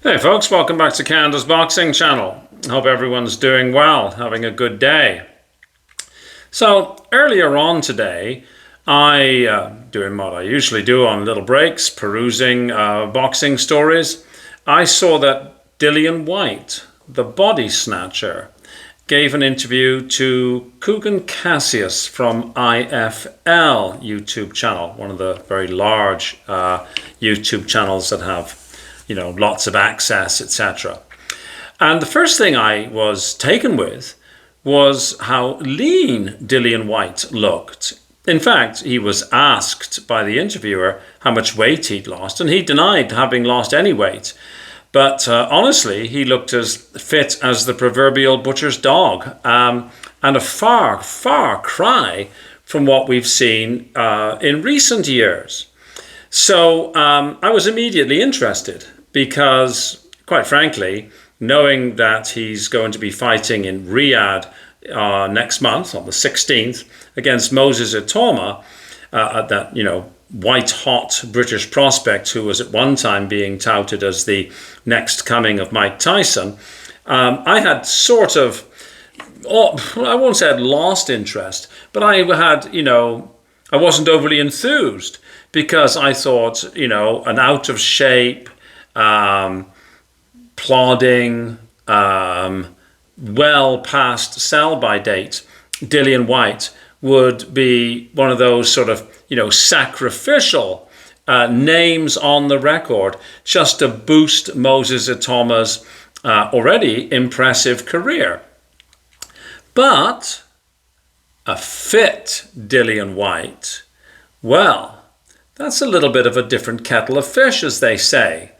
Hey folks, welcome back to Canada's Boxing Channel. Hope everyone's doing well, having a good day. So earlier on today, doing what I usually do on little breaks, perusing boxing stories, I saw that Dillian Whyte, the body snatcher, gave an interview to Kugan Cassius from IFL YouTube channel, one of the very large YouTube channels that have lots of access, etc. And the first thing I was taken with was how lean Dillian Whyte looked. In fact, he was asked by the interviewer how much weight he'd lost, and he denied having lost any weight. But honestly, he looked as fit as the proverbial butcher's dog, and a far, far cry from what we've seen in recent years. So I was immediately interested because, quite frankly, knowing that he's going to be fighting in Riyadh next month on the 16th against Moses Itauma, that white-hot British prospect who was at one time being touted as the next coming of Mike Tyson, I had sort of, I won't say I'd lost interest, but I had, I wasn't overly enthused because I thought, an out of shape, plodding, well past sell-by date Dillian Whyte would be one of those sort of, sacrificial names on the record just to boost Moses Itauma's already impressive career. But a fit Dillian Whyte, well, that's a little bit of a different kettle of fish, as they say.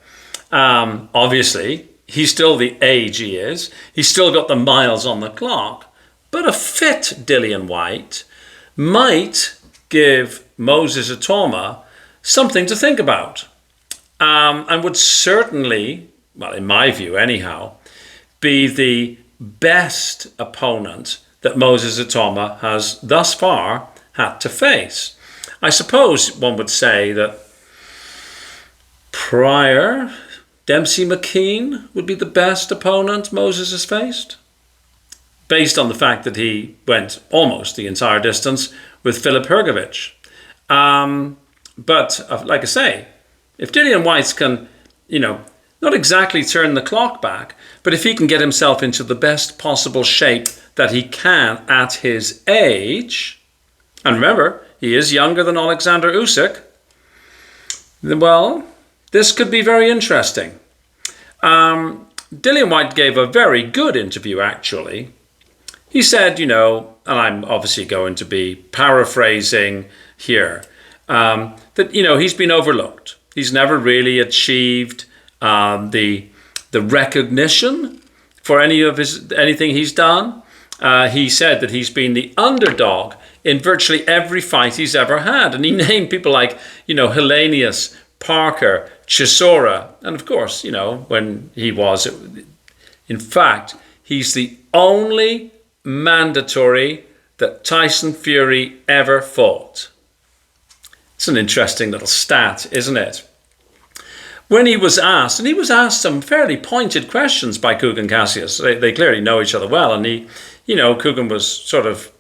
Obviously, he's still the age he is. He's still got the miles on the clock. But a fit Dillian Whyte might give Moses Itauma something to think about. And would certainly, well, in my view anyhow, be the best opponent that Moses Itauma has thus far had to face. I suppose one would say that prior Dempsey McKean would be the best opponent Moses has faced, based on the fact that he went almost the entire distance with Filip Hrgovic. But like I say, if Dillian Whyte can, not exactly turn the clock back, but if he can get himself into the best possible shape that he can at his age, and remember, he is younger than Alexander Usyk, well, this could be very interesting. Dillian Whyte gave a very good interview, actually. He said, and I'm obviously going to be paraphrasing here, that, he's been overlooked. He's never really achieved the recognition for anything he's done. He said that he's been the underdog in virtually every fight he's ever had. And he named people like, Helenius, Parker, Chisora, and of course, when he was, in fact, he's the only mandatory that Tyson Fury ever fought. It's an interesting little stat, isn't it? When he was asked, and he was asked some fairly pointed questions by Kugan Cassius. They clearly know each other well, and Kugan was sort of,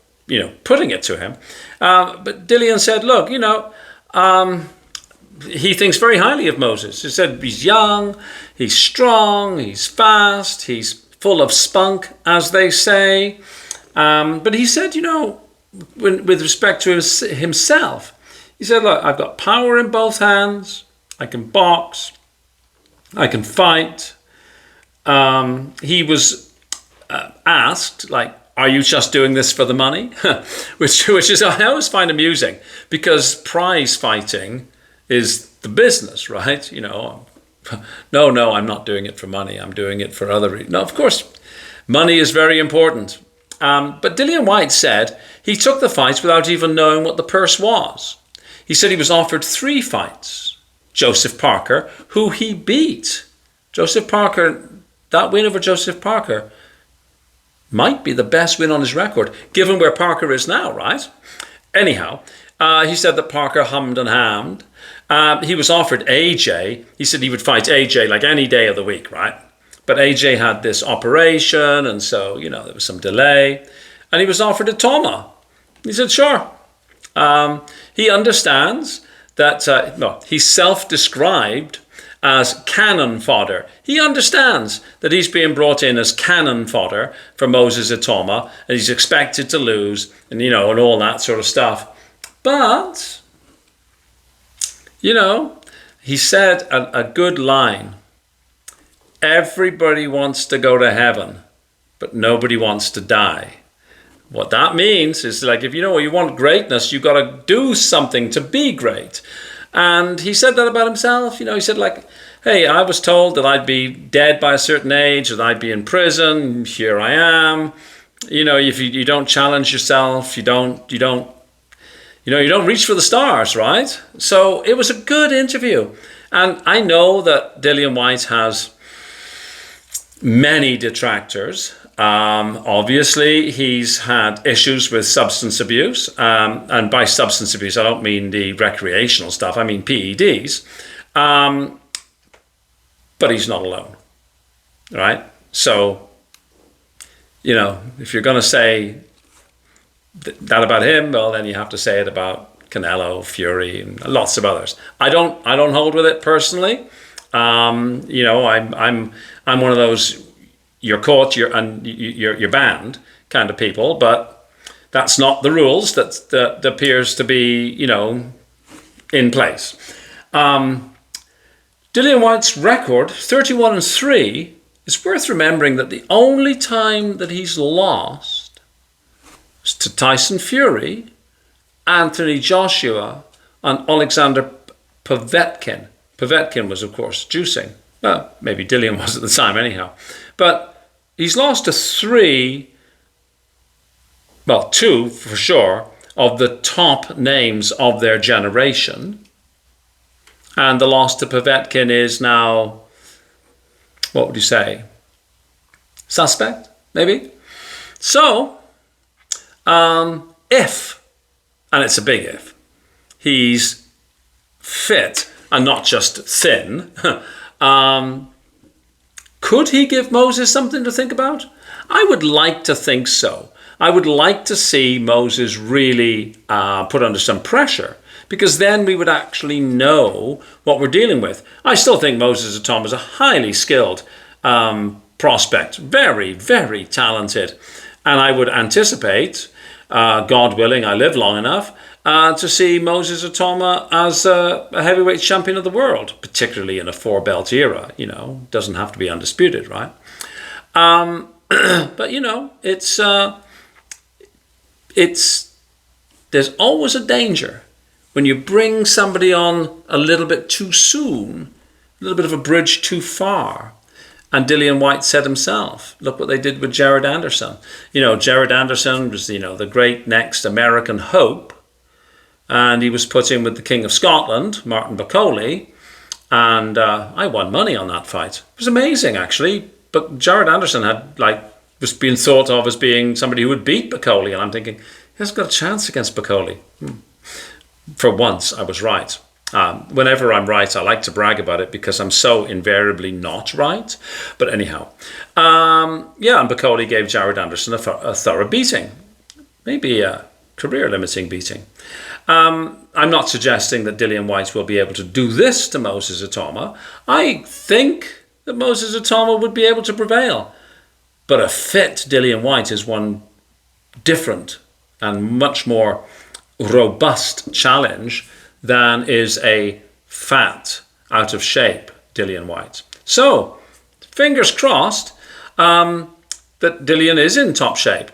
putting it to him. But Dillian said, look, he thinks very highly of Moses. He said he's young, he's strong, he's fast, he's full of spunk, as they say. But he said, with respect to himself, he said, look, I've got power in both hands. I can box. I can fight. He was asked, are you just doing this for the money? which is, I always find amusing, because prize fighting is the business, right? No, I'm not doing it for money. I'm doing it for other reasons. No, of course, money is very important. But Dillian Whyte said he took the fights without even knowing what the purse was. He said he was offered 3 fights. Joseph Parker, who he beat. Joseph Parker, that win over Joseph Parker might be the best win on his record, given where Parker is now, right? Anyhow, he said that Parker hummed and hammed. He was offered AJ. He said he would fight AJ like any day of the week, right? But AJ had this operation, and so, there was some delay. And he was offered Itauma. He said, sure. He understands that, he's self-described as cannon fodder. He understands that he's being brought in as cannon fodder for Moses Itauma, and he's expected to lose, and, and all that sort of stuff. But, he said a good line. Everybody wants to go to heaven, but nobody wants to die. What that means is, like, if you want greatness, you've got to do something to be great. And he said that about himself. He said, like, hey, I was told that I'd be dead by a certain age, that I'd be in prison. Here I am. If you don't challenge yourself, you don't reach for the stars, right? So it was a good interview. And I know that Dillian Whyte has many detractors. Obviously, he's had issues with substance abuse. And by substance abuse, I don't mean the recreational stuff. I mean PEDs. But he's not alone, right? So, if you're going to say that about him, well, then you have to say it about Canelo, Fury, and lots of others. I don't hold with it personally. I'm one of those you're caught, you're banned kind of people, but that's not the rules that appears to be, in place. Dillian Whyte's record, 31-3, it's worth remembering that the only time that he's lost was to Tyson Fury, Anthony Joshua, and Alexander Povetkin. Povetkin was, of course, juicing. Well, maybe Dillian was at the time anyhow. But he's lost to two for sure, of the top names of their generation. And the loss to Povetkin is now, what would you say? Suspect, maybe? So, if, and it's a big if, he's fit and not just thin, could he give Moses something to think about? I would like to think so. I would like to see Moses really put under some pressure, because then we would actually know what we're dealing with. I still think Moses Itauma is a highly skilled prospect, very, very talented. And I would anticipate, God willing, I live long enough, to see Moses Itauma as a heavyweight champion of the world, particularly in a four-belt era. Doesn't have to be undisputed, right? But, there's always a danger when you bring somebody on a little bit too soon, a little bit of a bridge too far. And Dillian Whyte said himself, look what they did with Jared Anderson. Jared Anderson was, the great next American hope. And he was put in with the King of Scotland, Martin Bakole. And I won money on that fight. It was amazing, actually. But Jared Anderson was being thought of as being somebody who would beat Bakole. And I'm thinking, he hasn't got a chance against Bakole. For once, I was right. Whenever I'm right, I like to brag about it because I'm so invariably not right. But anyhow, and Bakole gave Jared Anderson a thorough beating. Maybe a career-limiting beating. I'm not suggesting that Dillian Whyte will be able to do this to Moses Itauma. I think that Moses Itauma would be able to prevail. But a fit Dillian Whyte is one different and much more robust challenge than is a fat, out of shape Dillian Whyte. So, fingers crossed that Dillian is in top shape.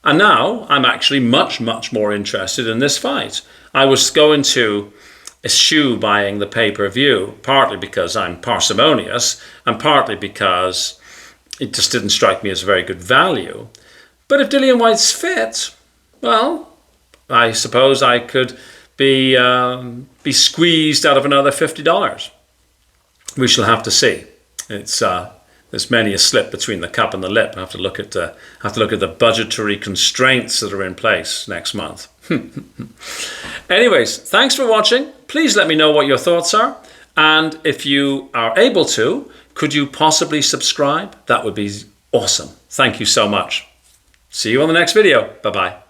And now I'm actually much, much more interested in this fight. I was going to eschew buying the pay-per-view, partly because I'm parsimonious and partly because it just didn't strike me as a very good value. But if Dillian Whyte's fit, well, I suppose I could be squeezed out of another $50. We shall have to see. There's many a slip between the cup and the lip. I have to look at the budgetary constraints that are in place next month. Anyways, thanks for watching. Please let me know what your thoughts are. And if you are able to, could you possibly subscribe? That would be awesome. Thank you so much. See you on the next video. Bye-bye.